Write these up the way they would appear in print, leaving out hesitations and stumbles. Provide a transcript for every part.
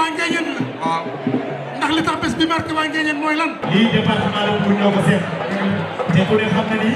waa Nguéniène la. waaw ndax li tax bés bi marqué waa Nguéniène mooy lan. lii département la bu ñoo ko seet te ku ne xam na ni.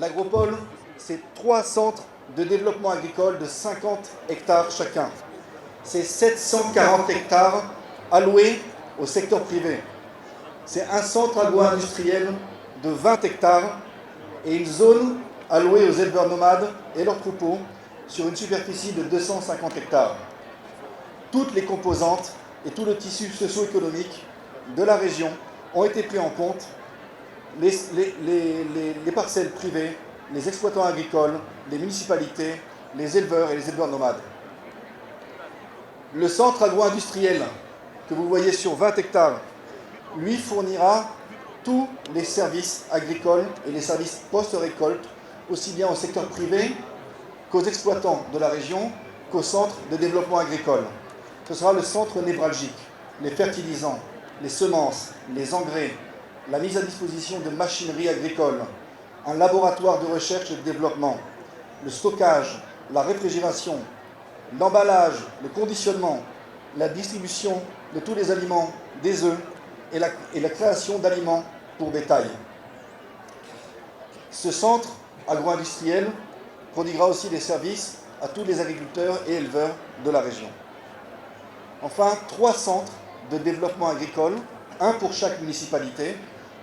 L'agropole, c'est 3 centres de développement agricole de 50 hectares chacun. C'est 740 hectares alloués au secteur privé. C'est un centre agro-industriel de 20 hectares et une zone allouée aux éleveurs nomades et leurs troupeaux sur une superficie de 250 hectares. Toutes les composantes et tout le tissu socio-économique de la région ont été pris en compte. Les parcelles privées, les exploitants agricoles, les municipalités, les éleveurs et les éleveurs nomades. Le centre agro-industriel que vous voyez sur 20 hectares, lui fournira tous les services agricoles et les services post-récolte, aussi bien au secteur privé qu'aux exploitants de la région, qu'au centre de développement agricole. Ce sera le centre névralgique, les fertilisants, les semences, les engrais, la mise à disposition de machinerie agricole, un laboratoire de recherche et de développement, le stockage, la réfrigération, l'emballage, le conditionnement, la distribution de tous les aliments, des œufs et la création d'aliments pour bétail. Ce centre agro-industriel prodiguera aussi des services à tous les agriculteurs et éleveurs de la région. Enfin, 3 centres de développement agricole, un pour chaque municipalité,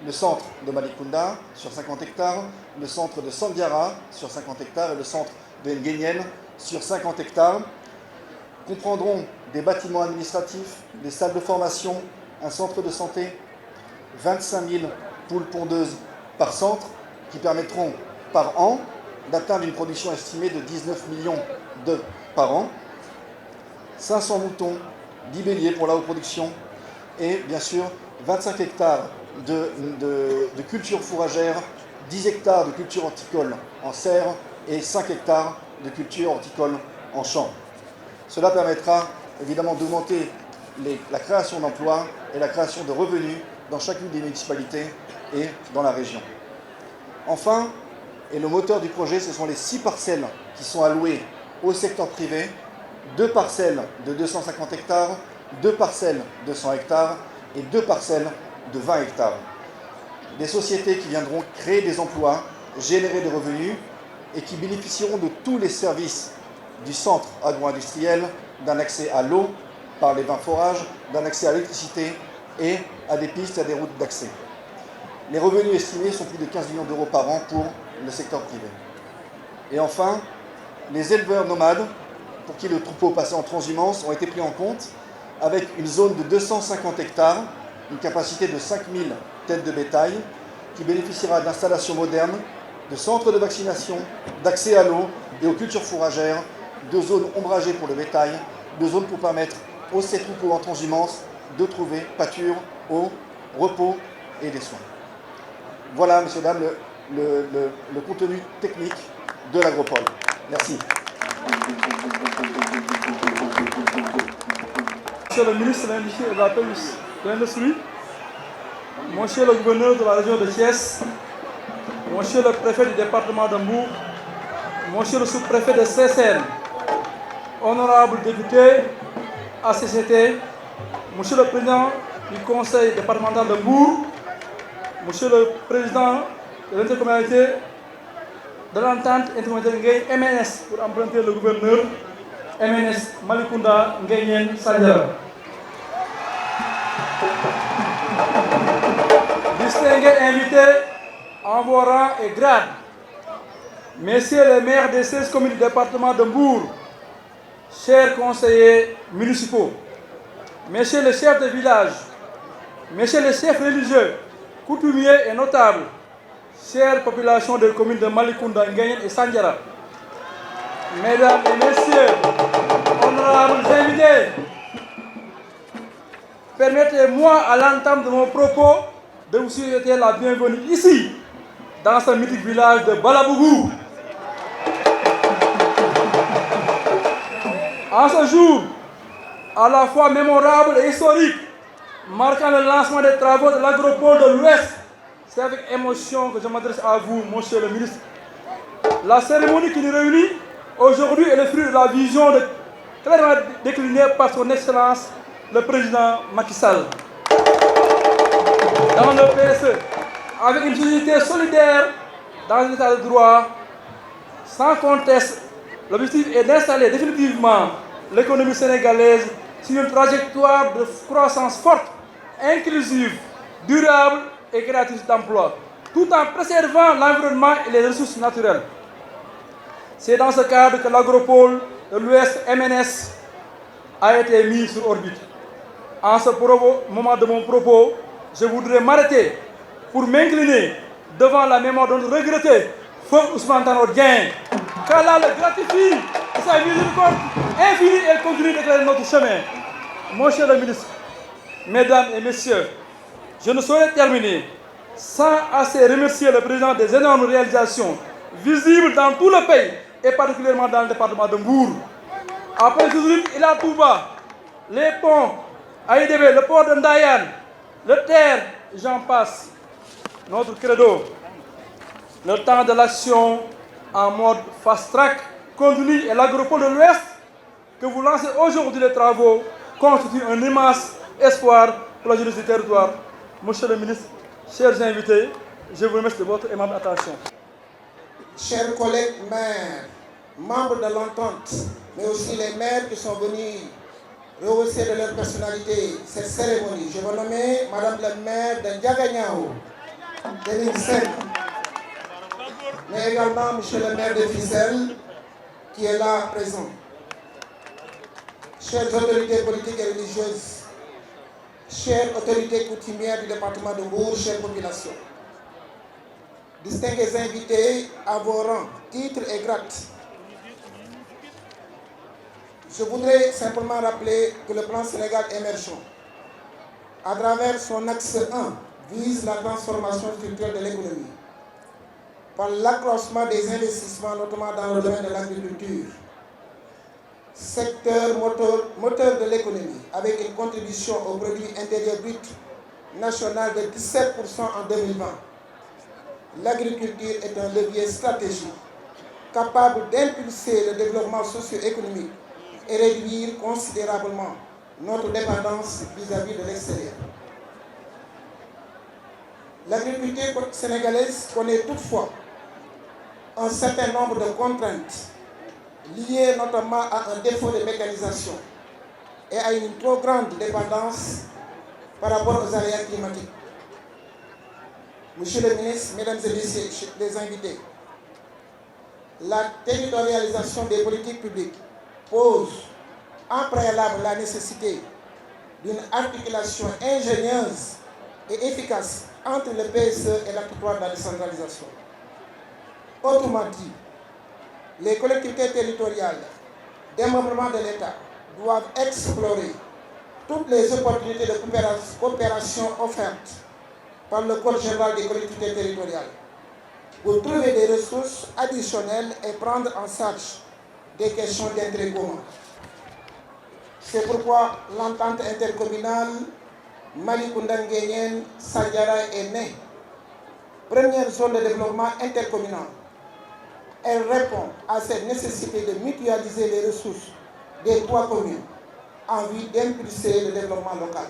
le centre de Malicounda sur 50 hectares, le centre de Sandiara sur 50 hectares et le centre de Nguéniène sur 50 hectares, comprendront des bâtiments administratifs, des salles de formation, un centre de santé, 25 000 poules pondeuses par centre qui permettront par an d'atteindre une production estimée de 19 millions d'œufs par an, 500 moutons, 10 béliers pour la haute production et bien sûr 25 hectares de culture fourragère, 10 hectares de culture horticole en serre et 5 hectares de culture horticole en champ. Cela permettra évidemment d'augmenter la création d'emplois et la création de revenus dans chacune des municipalités et dans la région. Enfin, Et le moteur du projet, ce sont les 6 parcelles qui sont allouées au secteur privé, 2 parcelles de 250 hectares, 2 parcelles de 100 hectares et 2 parcelles de 20 hectares. Des sociétés qui viendront créer des emplois, générer des revenus et qui bénéficieront de tous les services du centre agro-industriel, d'un accès à l'eau par les 20 forages, d'un accès à l'électricité et à des pistes et à des routes d'accès. Les revenus estimés sont plus de 15 millions d'euros par an pour le secteur privé. Et enfin, les éleveurs nomades, pour qui le troupeau passait en transhumance, ont été pris en compte avec une zone de 250 hectares, une capacité de 5000 têtes de bétail, qui bénéficiera d'installations modernes, de centres de vaccination, d'accès à l'eau et aux cultures fourragères, de zones ombragées pour le bétail, de zones pour permettre aux ces troupeaux en transhumance de trouver pâture, eau, repos et des soins. Voilà, messieurs, dames, le contenu technique de l'agropole. Merci. Monsieur le ministre de l'Industrie et de l'Industrie, monsieur le gouverneur de la région de Thiès, monsieur le préfet du département d'Hambourg, monsieur le sous-préfet de Sessène, honorables députés, ACCT, monsieur le président du conseil départemental d'Hambourg, monsieur le président de l'intercommunalité de l'entente intercommunautaire MNS, pour emprunter le gouverneur, MNS Malicounda Nguyen Sandiara. Distingués invités en vos rangs et grades, messieurs les maires des 16 communes du département de Mbour, chers conseillers municipaux, messieurs les chefs de village, messieurs les chefs religieux, coutumiers et notables, chères populations des communes de Malicounda, Nguyen et Sandiara, mesdames et messieurs, honorables invités, permettez-moi à l'entame de mon propos de vous souhaiter la bienvenue ici, dans ce mythique village de Balabougou. En ce jour, à la fois mémorable et historique, marquant le lancement des travaux de l'agropole de l'Ouest, c'est avec émotion que je m'adresse à vous, monsieur le ministre. La cérémonie qui nous réunit aujourd'hui est le fruit de la vision clairement déclinée par son Excellence, le président Macky Sall. Dans le PSE, avec une société solidaire dans un état de droit, sans conteste, l'objectif est d'installer définitivement l'économie sénégalaise sur une trajectoire de croissance forte, inclusive, durable et créatrice d'emplois, tout en préservant l'environnement et les ressources naturelles. C'est dans ce cadre que l'agropole de l'Ouest MNS a été mis sur orbite. En ce moment de mon propos, je voudrais m'arrêter pour m'incliner devant la mémoire de notre regretté feu Ousmane Tanor Dieng, qu'Allah le gratifie de sa miséricorde infinie et continue d'éclairer notre chemin. Monsieur le ministre, mesdames et messieurs, je ne saurais terminer sans assez remercier le président des énormes réalisations visibles dans tout le pays et particulièrement dans le département de Mbour. Après Zouzourine, il a Touba, les ponts, Aïdébé, le port de Ndayan, le terre, j'en passe. Notre credo, le temps de l'action en mode fast-track continue et l'agropole de l'Ouest que vous lancez aujourd'hui les travaux constitue un immense espoir pour la jeunesse du territoire. Monsieur le ministre, chers invités, je vous remercie de votre aimable attention. Chers collègues maires, membres de l'entente, mais aussi les maires qui sont venus rehausser de leur personnalité cette cérémonie. Je veux nommer Madame la maire de Ndiaganyao, de l'INSEC, mais également Monsieur le maire de Fissel, qui est là présent. Chères autorités politiques et religieuses, chères autorités coutumières du département de Mbour, chères populations, distingués invités à vos rangs, titres et grades, je voudrais simplement rappeler que le plan Sénégal émergent, à travers son axe 1, vise la transformation structurelle de l'économie par l'accroissement des investissements, notamment dans le domaine de l'agriculture, secteur moteur de l'économie, avec une contribution au produit intérieur brut national de 17% en 2020, l'agriculture est un levier stratégique capable d'impulser le développement socio-économique et réduire considérablement notre dépendance vis-à-vis de l'extérieur. L'agriculture sénégalaise connaît toutefois un certain nombre de contraintes liées notamment à un défaut de mécanisation et à une trop grande dépendance par rapport aux aléas climatiques. Monsieur le ministre, mesdames et messieurs les invités, la territorialisation des politiques publiques pose en préalable la nécessité d'une articulation ingénieuse et efficace entre le PSE et l'acte 3 de la décentralisation. Autrement dit, les collectivités territoriales, démembrement de l'État, doivent explorer toutes les opportunités de coopération offertes par le Code général des collectivités territoriales pour trouver des ressources additionnelles et prendre en charge des questions d'intérêt commun. C'est pourquoi l'entente intercommunale Malicounda-Nguéniène-Sandiara est née. Première zone de développement intercommunal. Elle répond à cette nécessité de mutualiser les ressources des trois communes en vue d'impulser le développement local.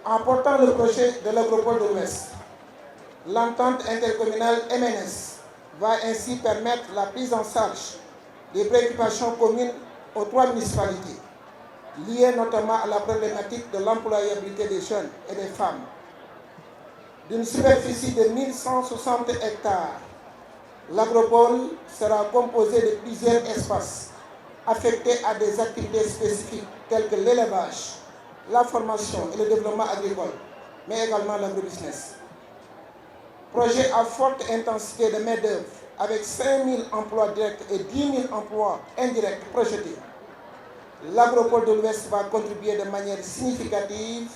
En portant le projet de l'agropole de l'Ouest, l'entente intercommunale MNS va ainsi permettre la prise en charge des préoccupations communes aux trois municipalités, liées notamment à la problématique de l'employabilité des jeunes et des femmes. D'une superficie de 1160 hectares, l'agropole sera composée de plusieurs espaces affectés à des activités spécifiques telles que l'élevage, la formation et le développement agricole, mais également l'agrobusiness. Projet à forte intensité de main-d'œuvre avec 5 000 emplois directs et 10 000 emplois indirects projetés. L'agropole de l'Ouest va contribuer de manière significative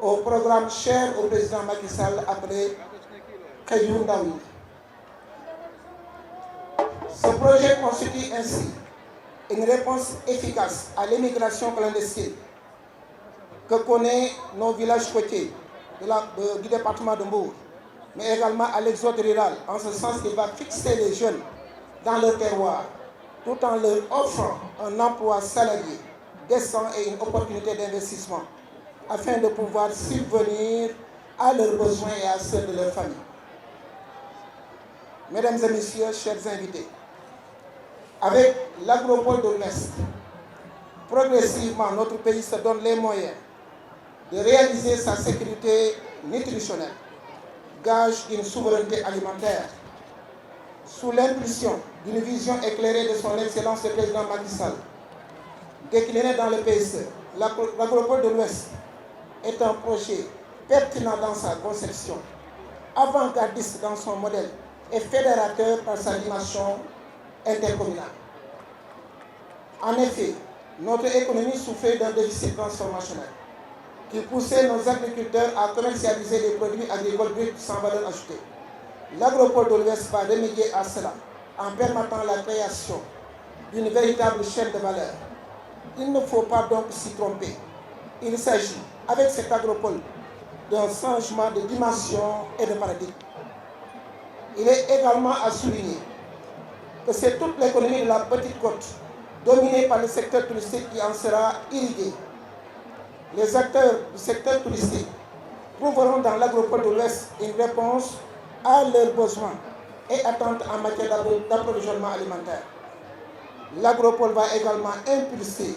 au programme cher au président Macky Sall appelé Khayou Ndawi. Ce projet constitue ainsi une réponse efficace à l'immigration clandestine que connaissent nos villages côtiers du département de Mbour, mais également à l'exode rural, en ce sens qu'il va fixer les jeunes dans leur terroir, tout en leur offrant un emploi salarié décent et une opportunité d'investissement, afin de pouvoir subvenir à leurs besoins et à ceux de leur famille. Mesdames et messieurs, chers invités, avec l'agropole de l'Ouest, progressivement notre pays se donne les moyens de réaliser sa sécurité nutritionnelle, gage d'une souveraineté alimentaire, sous l'impulsion d'une vision éclairée de son Excellence le Président Macky Sall, décliné dans le PSE. L'agropole de l'Ouest est un projet pertinent dans sa conception, avant-gardiste dans son modèle et fédérateur par sa dimension intercommunale. En effet, notre économie souffrait d'un déficit transformationnel qui poussait nos agriculteurs à commercialiser des produits agricoles bruts sans valeur ajoutée. L'agropole de l'Ouest va remédier à cela en permettant la création d'une véritable chaîne de valeur. Il ne faut pas donc s'y tromper. Il s'agit, avec cet agropole, d'un changement de dimension et de paradigme. Il est également à souligner que c'est toute l'économie de la petite côte, dominée par le secteur touristique, qui en sera irriguée. Les acteurs du secteur touristique trouveront dans l'agropole de l'Ouest une réponse à leurs besoins et attentes en matière d'approvisionnement alimentaire. L'agropole va également impulser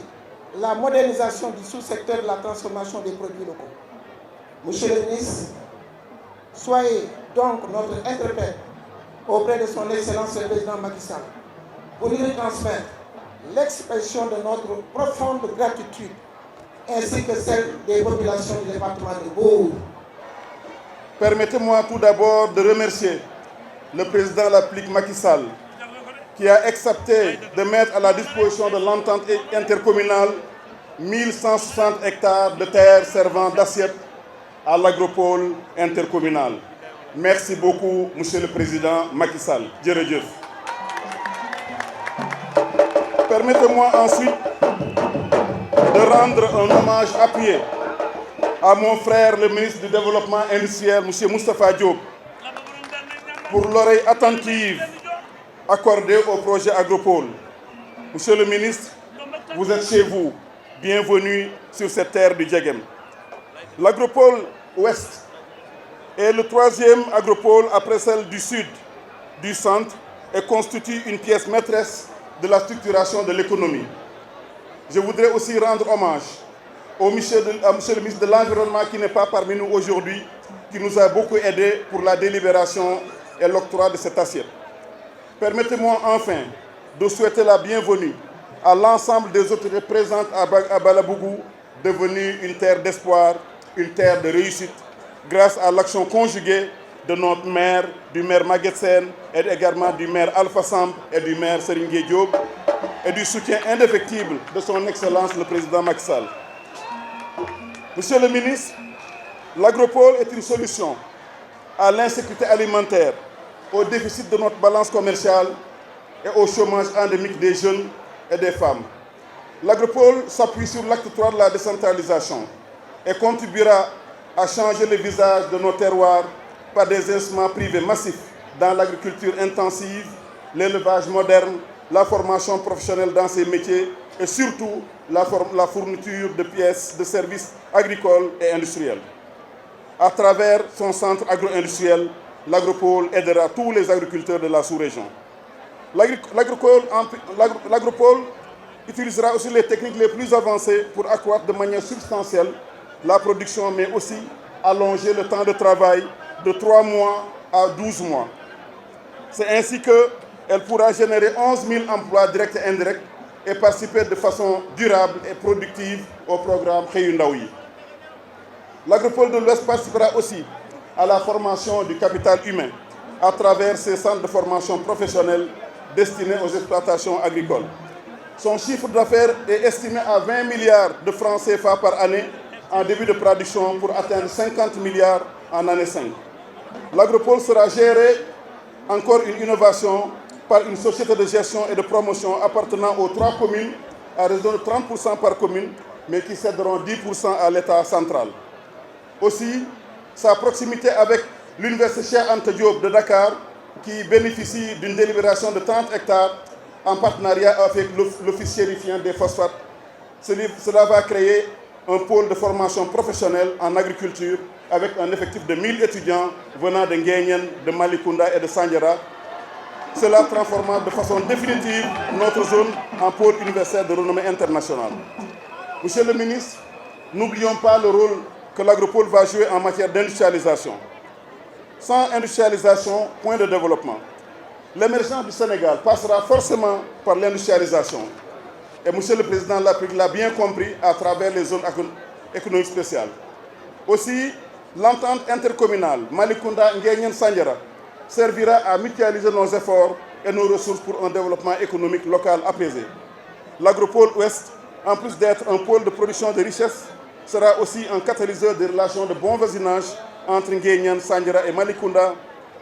la modernisation du sous-secteur de la transformation des produits locaux. Monsieur le ministre, soyez donc notre interprète auprès de son Excellence le Président Macky Sall pour lui transmettre l'expression de notre profonde gratitude ainsi que celle des populations du département de Mbour. Permettez-moi tout d'abord de remercier le président de la République Macky Sall qui a accepté de mettre à la disposition de l'entente intercommunale 1160 hectares de terre servant d'assiette à l'agropole intercommunale. Merci beaucoup, Monsieur le Président Macky Sall. Djerejef. Permettez-moi ensuite de rendre un hommage appuyé à mon frère, le ministre du Développement industriel, M. Moustapha Diop, pour l'oreille attentive accordée au projet Agropole. Monsieur le ministre, vous êtes chez vous. Bienvenue sur cette terre du Djegem. L'Agropole Ouest est le troisième agropole après celle du Sud, du Centre, et constitue une pièce maîtresse de la structuration de l'économie. Je voudrais aussi rendre hommage à monsieur le ministre de l'Environnement qui n'est pas parmi nous aujourd'hui, qui nous a beaucoup aidés pour la délibération et l'octroi de cette assiette. Permettez-moi enfin de souhaiter la bienvenue à l'ensemble des autorités présentes à Balabougou, devenue une terre d'espoir, une terre de réussite, grâce à l'action conjuguée de notre maire, du maire Maguette Sène, et également du maire Alpha Samb et du maire Serigne Diop, et du soutien indéfectible de son Excellence le Président Macky Sall. Monsieur le ministre, l'agropole est une solution à l'insécurité alimentaire, au déficit de notre balance commerciale et au chômage endémique des jeunes et des femmes. L'agropole s'appuie sur l'acte 3 de la décentralisation et contribuera à changer le visage de nos terroirs par des instruments privés massifs dans l'agriculture intensive, l'élevage moderne, la formation professionnelle dans ces métiers et surtout la fourniture de pièces de services agricoles et industriels. À travers son centre agro-industriel, l'agropole aidera tous les agriculteurs de la sous-région. L'agropole utilisera aussi les techniques les plus avancées pour accroître de manière substantielle la production, mais aussi allonger le temps de travail de 3 mois à 12 mois. C'est ainsi qu'elle pourra générer 11 000 emplois directs et indirects et participer de façon durable et productive au programme Xëyu Ndaw yi. L'agropole de l'Ouest participera aussi à la formation du capital humain à travers ses centres de formation professionnelle destinés aux exploitations agricoles. Son chiffre d'affaires est estimé à 20 milliards de francs CFA par année en début de production pour atteindre 50 milliards en année 5. L'agropole sera gérée, encore une innovation, par une société de gestion et de promotion appartenant aux 3 communes à raison de 30% par commune, mais qui céderont 10% à l'État central. Aussi, sa proximité avec l'Université Cheikh Anta Diop de Dakar, qui bénéficie d'une délibération de 30 hectares en partenariat avec l'Office chérifien des phosphates, cela va créer un pôle de formation professionnelle en agriculture avec un effectif de 1000 étudiants venant de Nguéniène, de Malicounda et de Sandiara. Cela transformera de façon définitive notre zone en pôle universitaire de renommée internationale. Monsieur le ministre, n'oublions pas le rôle que l'agropole va jouer en matière d'industrialisation. Sans industrialisation, point de développement. L'émergence du Sénégal passera forcément par l'industrialisation. Et Monsieur le Président de la République l'a bien compris à travers les zones économiques spéciales. Aussi, l'entente intercommunale Malicounda-Nguéniène-Sandiara servira à mutualiser nos efforts et nos ressources pour un développement économique local apaisé. L'agropole Ouest, en plus d'être un pôle de production de richesses, sera aussi un catalyseur des relations de bon voisinage entre Nguéniène, Sandiara et Malicounda,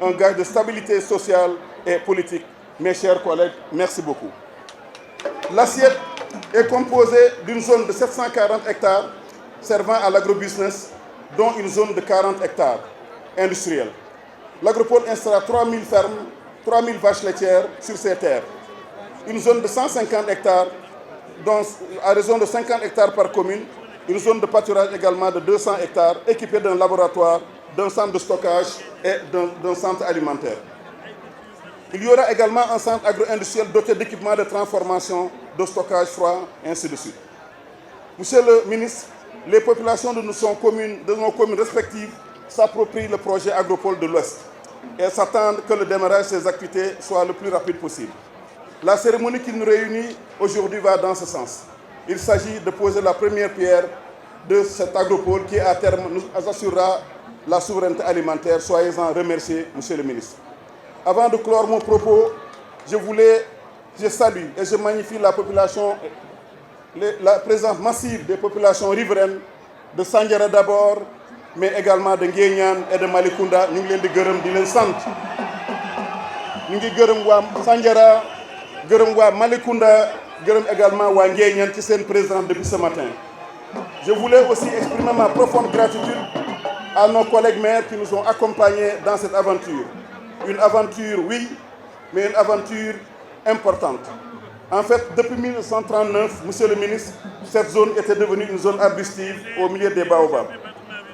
un gage de stabilité sociale et politique. Mes chers collègues, merci beaucoup. L'assiette est composée d'une zone de 740 hectares servant à l'agrobusiness, dont une zone de 40 hectares industrielle. L'agropole installera 3000 fermes, 3000 vaches laitières sur ces terres. Une zone de 150 hectares, dont, à raison de 50 hectares par commune, une zone de pâturage également de 200 hectares, équipée d'un laboratoire, d'un centre de stockage et d'un centre alimentaire. Il y aura également un centre agro-industriel doté d'équipements de transformation, de stockage froid, ainsi de suite. Monsieur le ministre, les populations de nos communes respectives s'approprient le projet Agropole de l'Ouest et s'attendent que le démarrage de ces activités soit le plus rapide possible. La cérémonie qui nous réunit aujourd'hui va dans ce sens. Il s'agit de poser la première pierre de cet agropole qui, à terme, nous assurera la souveraineté alimentaire. Soyez-en remerciés, Monsieur le ministre. Avant de clore mon propos, je salue et je magnifie la population, la présence massive des populations riveraines de Sandiara d'abord, mais également de Nguéniène et de Malicounda. Nous sommes gërëm di leen sant. Nous sommes gërëm waa Sandiara, gërëm waa Malicounda, gërëm également waa Nguéniène qui sont présents depuis ce matin. Je voulais aussi exprimer ma profonde gratitude à nos collègues maires qui nous ont accompagnés dans cette aventure. une aventure, oui, mais une aventure importante. En fait, depuis 1939, Monsieur le ministre, cette zone était devenue une zone arbustive au milieu des baobabs.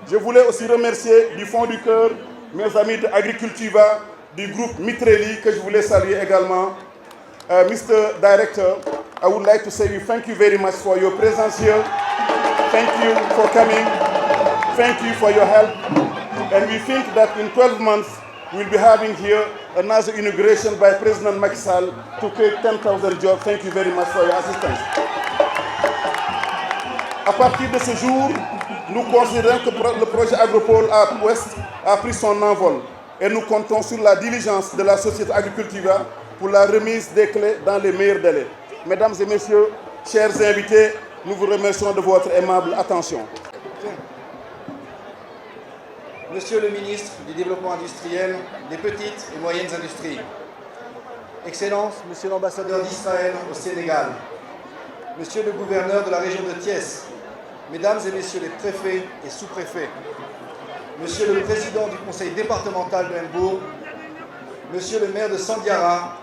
Je voulais aussi remercier du fond du cœur mes amis de Agricultiva, du groupe Mitreli, que je voulais saluer également. Mr. Director, I would like to say thank you very much for your presence here. Thank you for coming. Thank you for your help. And we think that in 12 months, we'll be having here another inauguration by President Macky Sall to create 10,000 jobs. Thank you very much for your assistance. À partir de ce jour, nous considérons que le projet Agropole à Ouest a pris son envol et nous comptons sur la diligence de la société Agricultiva pour la remise des clés dans les meilleurs délais. Mesdames et messieurs, chers invités, nous vous remercions de votre aimable attention. Monsieur le ministre du Développement industriel, des petites et moyennes industries, Excellences, Monsieur l'ambassadeur d'Israël au Sénégal, Monsieur le gouverneur de la région de Thiès, Mesdames et Messieurs les préfets et sous-préfets, Monsieur le président du conseil départemental de Mbourg, Monsieur le maire de Sandiara,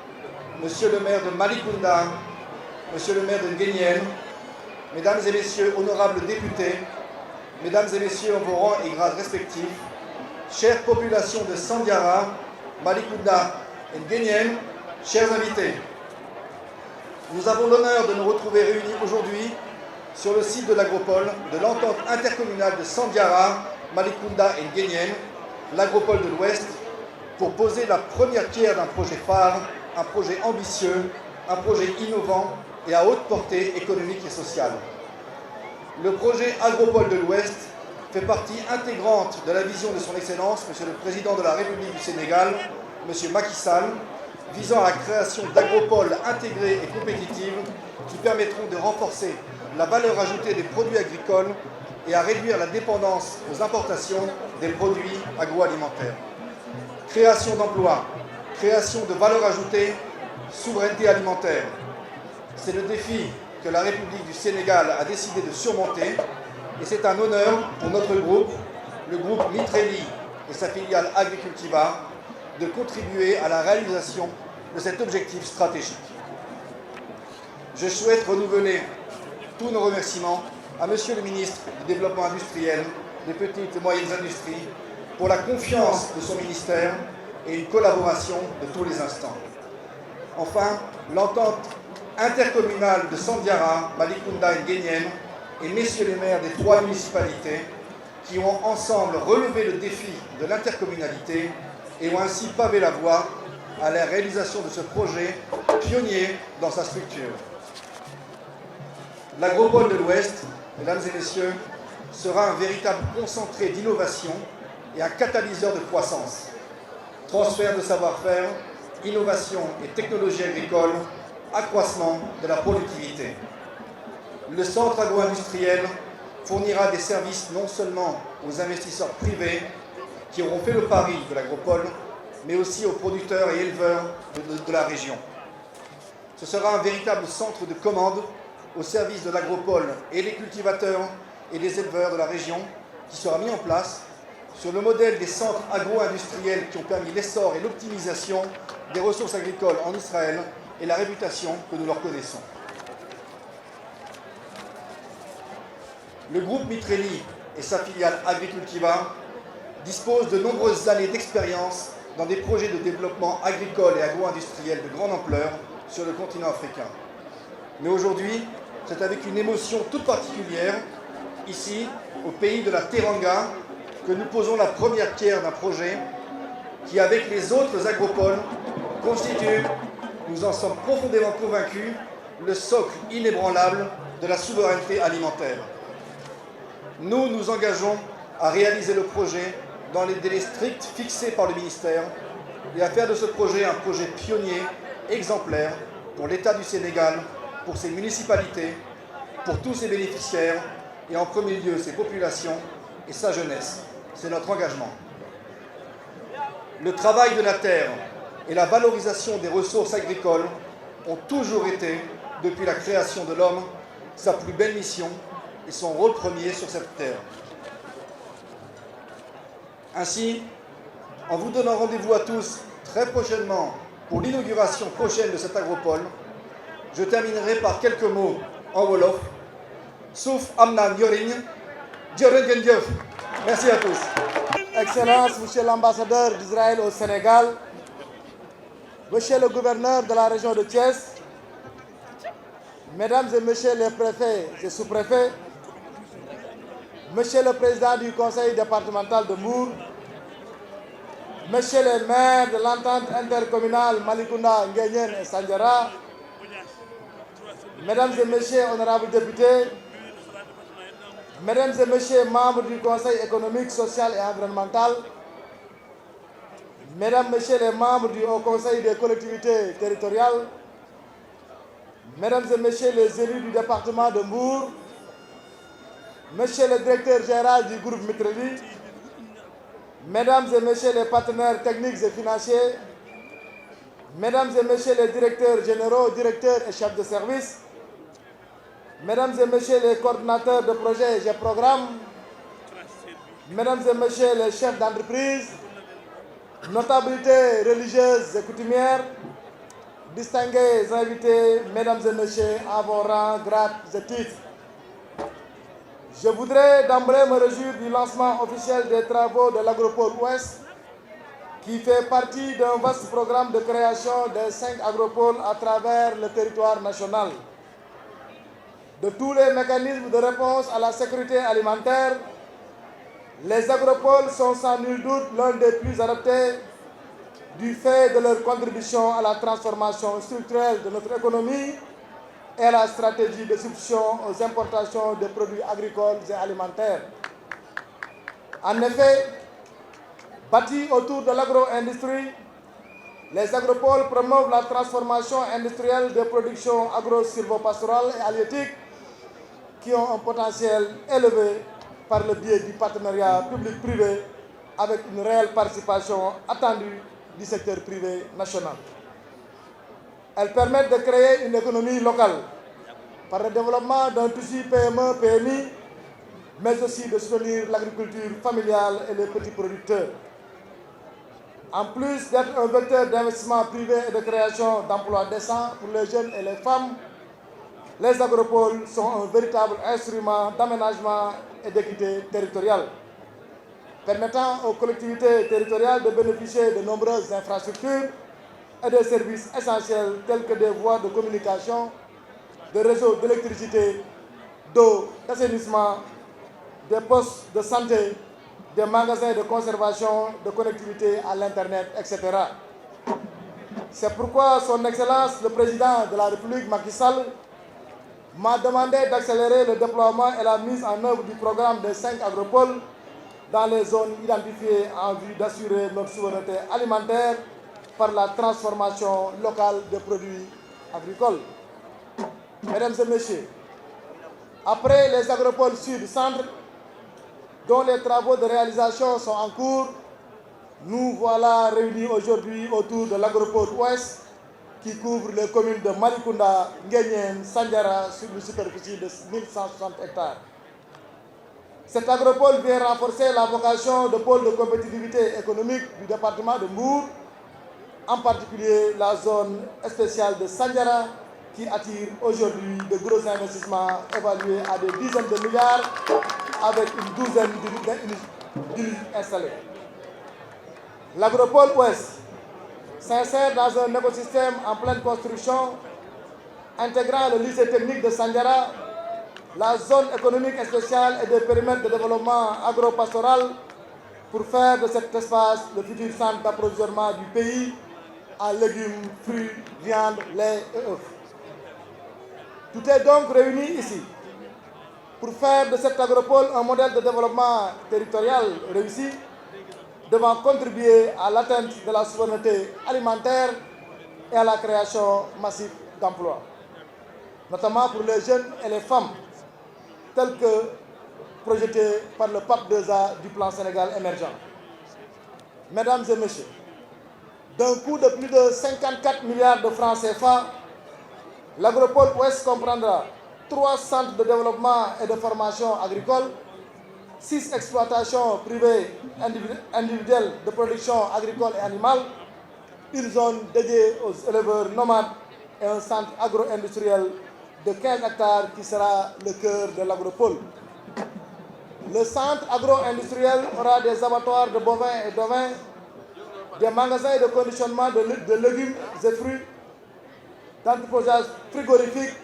Monsieur le maire de Malicounda, Monsieur le maire de Nguyen, Mesdames et Messieurs, honorables députés, Mesdames et Messieurs en vos rangs et grades respectifs, chère population de Sandiara, Malicounda et Nguyen, chers invités, nous avons l'honneur de nous retrouver réunis aujourd'hui sur le site de l'agropole de l'entente intercommunale de Sandiara, Malicounda et Nguyen, l'agropole de l'Ouest, pour poser la première pierre d'un projet phare, un projet ambitieux, un projet innovant et à haute portée économique et sociale. Le projet Agropole de l'Ouest fait partie intégrante de la vision de son Excellence, Monsieur le Président de la République du Sénégal, Monsieur Macky Sall, visant à la création d'agropoles intégrées et compétitives qui permettront de renforcer la valeur ajoutée des produits agricoles et à réduire la dépendance aux importations des produits agroalimentaires. Création d'emplois, création de valeur ajoutée, souveraineté alimentaire. C'est le défi que la République du Sénégal a décidé de surmonter et c'est un honneur pour notre groupe, le groupe Mitreli et sa filiale Agricultiva, de contribuer à la réalisation de cet objectif stratégique. Je souhaite renouveler tous nos remerciements à Monsieur le ministre du Développement industriel, des petites et moyennes industries, pour la confiance de son ministère et une collaboration de tous les instants. Enfin, l'entente intercommunale de Sandiara, Malicounda et Nguyen et messieurs les maires des 3 municipalités qui ont ensemble relevé le défi de l'intercommunalité et ont ainsi pavé la voie à la réalisation de ce projet pionnier dans sa structure. L'agropole de l'Ouest, mesdames et messieurs, sera un véritable concentré d'innovation et un catalyseur de croissance. Transfert de savoir-faire, innovation et technologie agricole, accroissement de la productivité. Le centre agro-industriel fournira des services non seulement aux investisseurs privés qui auront fait le pari de l'agropole, mais aussi aux producteurs et éleveurs de la région. Ce sera un véritable centre de commande au service de l'agropole et des cultivateurs et des éleveurs de la région qui sera mis en place sur le modèle des centres agro-industriels qui ont permis l'essor et l'optimisation des ressources agricoles en Israël et la réputation que nous leur connaissons. Le groupe Mitreli et sa filiale Agricultiva disposent de nombreuses années d'expérience dans des projets de développement agricole et agro-industriel de grande ampleur sur le continent africain. Mais aujourd'hui, c'est avec une émotion toute particulière, ici, au pays de la Teranga, que nous posons la première pierre d'un projet qui, avec les autres agropoles, constitue, nous en sommes profondément convaincus, le socle inébranlable de la souveraineté alimentaire. Nous nous engageons à réaliser le projet dans les délais stricts fixés par le ministère et à faire de ce projet un projet pionnier, exemplaire, pour l'État du Sénégal, pour ses municipalités, pour tous ses bénéficiaires et en premier lieu ses populations et sa jeunesse. C'est notre engagement. Le travail de la terre et la valorisation des ressources agricoles ont toujours été, depuis la création de l'homme, sa plus belle mission et son rôle premier sur cette terre. Ainsi, en vous donnant rendez-vous à tous très prochainement pour l'inauguration prochaine de cet agropole. Je terminerai par quelques mots en Wolof. Sauf Amna Njoriñ, jërë ngeen jëf. Merci à tous. Excellence, Monsieur l'ambassadeur d'Israël au Sénégal, Monsieur le gouverneur de la région de Thiès, Mesdames et Messieurs les préfets et sous-préfets, Monsieur le président du conseil départemental de Mbour, Messieurs les maires de l'entente intercommunale Malicounda, Nguyen et Sandiara, Mesdames et Messieurs honorables députés, Mesdames et Messieurs membres du Conseil économique, social et environnemental, Mesdames, Messieurs les membres du Haut Conseil des collectivités territoriales, Mesdames et Messieurs les élus du département de Mbour, Monsieur le directeur général du groupe Mitreli, Mesdames et Messieurs les partenaires techniques et financiers, Mesdames et Messieurs les directeurs généraux, directeurs et chefs de service, Mesdames et Messieurs les coordinateurs de projets et programmes, Mesdames et Messieurs les chefs d'entreprise, notabilités religieuses et coutumières, distingués invités, Mesdames et Messieurs, à vos rangs, grades et titres. Je voudrais d'emblée me réjouir du lancement officiel des travaux de l'Agropole Ouest, qui fait partie d'un vaste programme de création des 5 agropoles à travers le territoire national. De tous les mécanismes de réponse à la sécurité alimentaire, les agropoles sont sans nul doute l'un des plus adaptés du fait de leur contribution à la transformation structurelle de notre économie et à la stratégie de substitution aux importations de produits agricoles et alimentaires. En effet, bâtis autour de l'agro-industrie, les agropoles promouvent la transformation industrielle des productions agro-silvopastorales et halieutiques qui ont un potentiel élevé par le biais du partenariat public-privé avec une réelle participation attendue du secteur privé national. Elles permettent de créer une économie locale par le développement d'un tissu PME-PMI, mais aussi de soutenir l'agriculture familiale et les petits producteurs. En plus d'être un vecteur d'investissement privé et de création d'emplois décents pour les jeunes et les femmes, les agropoles sont un véritable instrument d'aménagement et d'équité territoriale, permettant aux collectivités territoriales de bénéficier de nombreuses infrastructures et de services essentiels tels que des voies de communication, des réseaux d'électricité, d'eau, d'assainissement, des postes de santé, des magasins de conservation, de connectivité à l'Internet, etc. C'est pourquoi Son Excellence le Président de la République, Macky Sall, m'a demandé d'accélérer le déploiement et la mise en œuvre du programme des 5 agropoles dans les zones identifiées en vue d'assurer notre souveraineté alimentaire par la transformation locale des produits agricoles. Mesdames et Messieurs, après les agropoles sud-centre, dont les travaux de réalisation sont en cours, nous voilà réunis aujourd'hui autour de l'agropole ouest qui couvre les communes de Malicounda, Nguyen, Sandiara sur une superficie de 1160 hectares. Cet agropole vient renforcer la vocation de pôle de compétitivité économique du département de Mbour, en particulier la zone spéciale de Sandiara qui attire aujourd'hui de gros investissements évalués à des dizaines de milliards avec une douzaine d'unités installées. L'agropole ouest s'insère dans un écosystème en pleine construction, intégrant le lycée technique de Sandiara, la zone économique spéciale et des périmètres de développement agro-pastoral pour faire de cet espace le futur centre d'approvisionnement du pays en légumes, fruits, viande, lait et œufs. Tout est donc réuni ici pour faire de cet agropole un modèle de développement territorial réussi, devant contribuer à l'atteinte de la souveraineté alimentaire et à la création massive d'emplois, notamment pour les jeunes et les femmes, tels que projetés par le PAP 2A du plan Sénégal émergent. Mesdames et Messieurs, d'un coût de plus de 54 milliards de francs CFA, l'agropole ouest comprendra 3 centres de développement et de formation agricole, 6 exploitations privées individuelles de production agricole et animale, une zone dédiée aux éleveurs nomades et un centre agro-industriel de 15 hectares qui sera le cœur de l'agropole. Le centre agro-industriel aura des abattoirs de bovins et d'ovins, des magasins de conditionnement de légumes et fruits, d'entreposage frigorifique,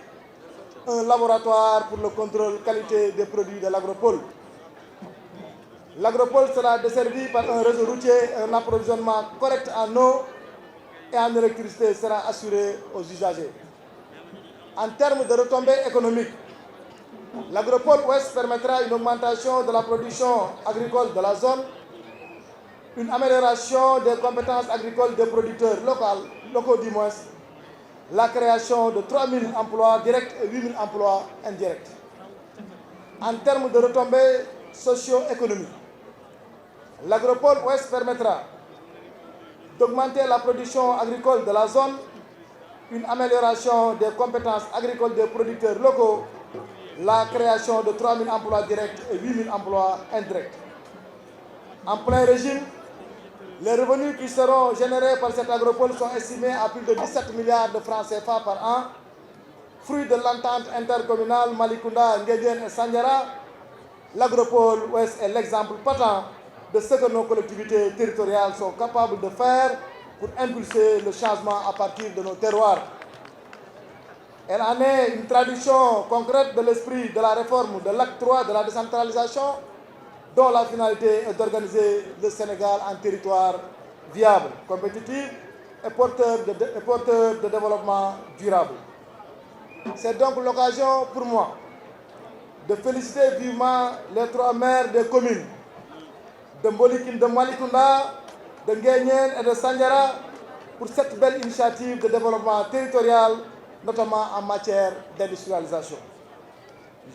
un laboratoire pour le contrôle qualité des produits de l'agropole. L'agropole sera desservie par un réseau routier et un approvisionnement correct en eau et en électricité sera assuré aux usagers. En termes de retombées économiques, l'agropole ouest permettra une augmentation de la production agricole de la zone, une amélioration des compétences agricoles des producteurs locaux du moins, la création de 3 000 emplois directs et 8 000 emplois indirects. En termes de retombées socio-économiques, l'agropole ouest permettra d'augmenter la production agricole de la zone, une amélioration des compétences agricoles des producteurs locaux, la création de 3 000 emplois directs et 8 000 emplois indirects. En plein régime, les revenus qui seront générés par cette agropole sont estimés à plus de 17 milliards de francs CFA par an, fruit de l'entente intercommunale Malicounda, Nguédiène et Sandiara. L'agropole ouest est l'exemple patent de ce que nos collectivités territoriales sont capables de faire pour impulser le changement à partir de nos terroirs. Elle en est une traduction concrète de l'esprit de la réforme de l'acte 3 de la décentralisation, dont la finalité est d'organiser le Sénégal en territoire viable, compétitif et porteur de développement durable. C'est donc l'occasion pour moi de féliciter vivement les 3 maires des communes de Malicounda, de Nguéniène et de Sandiara pour cette belle initiative de développement territorial, notamment en matière d'industrialisation.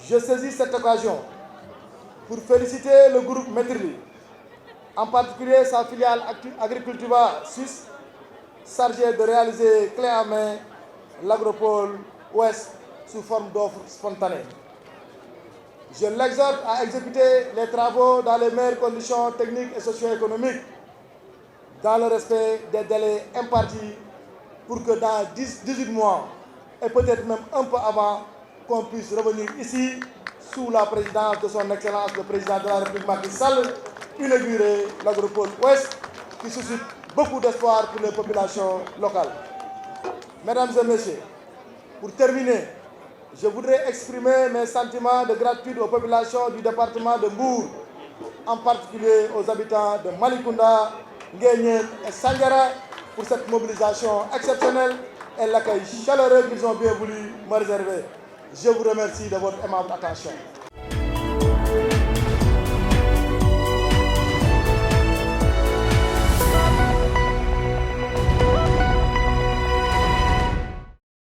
Je saisis cette occasion pour féliciter le groupe Metrili, en particulier sa filiale Agricultiva Suisse, chargée de réaliser clé en main l'agropole ouest sous forme d'offres spontanées. Je l'exhorte à exécuter les travaux dans les meilleures conditions techniques et socio-économiques, dans le respect des délais impartis, pour que dans 18 mois, et peut-être même un peu avant, qu'on puisse revenir ici, sous la présidence de son Excellence le Président de la République Macky Sall, inaugurer l'agropole ouest, qui suscite beaucoup d'espoir pour les populations locales. Mesdames et messieurs, pour terminer, je voudrais exprimer mes sentiments de gratitude aux populations du département de Mbour, en particulier aux habitants de Malicounda, Nguéniène et Sandiara, pour cette mobilisation exceptionnelle et l'accueil chaleureux qu'ils ont bien voulu me réserver. Je vous remercie de votre aimable attention.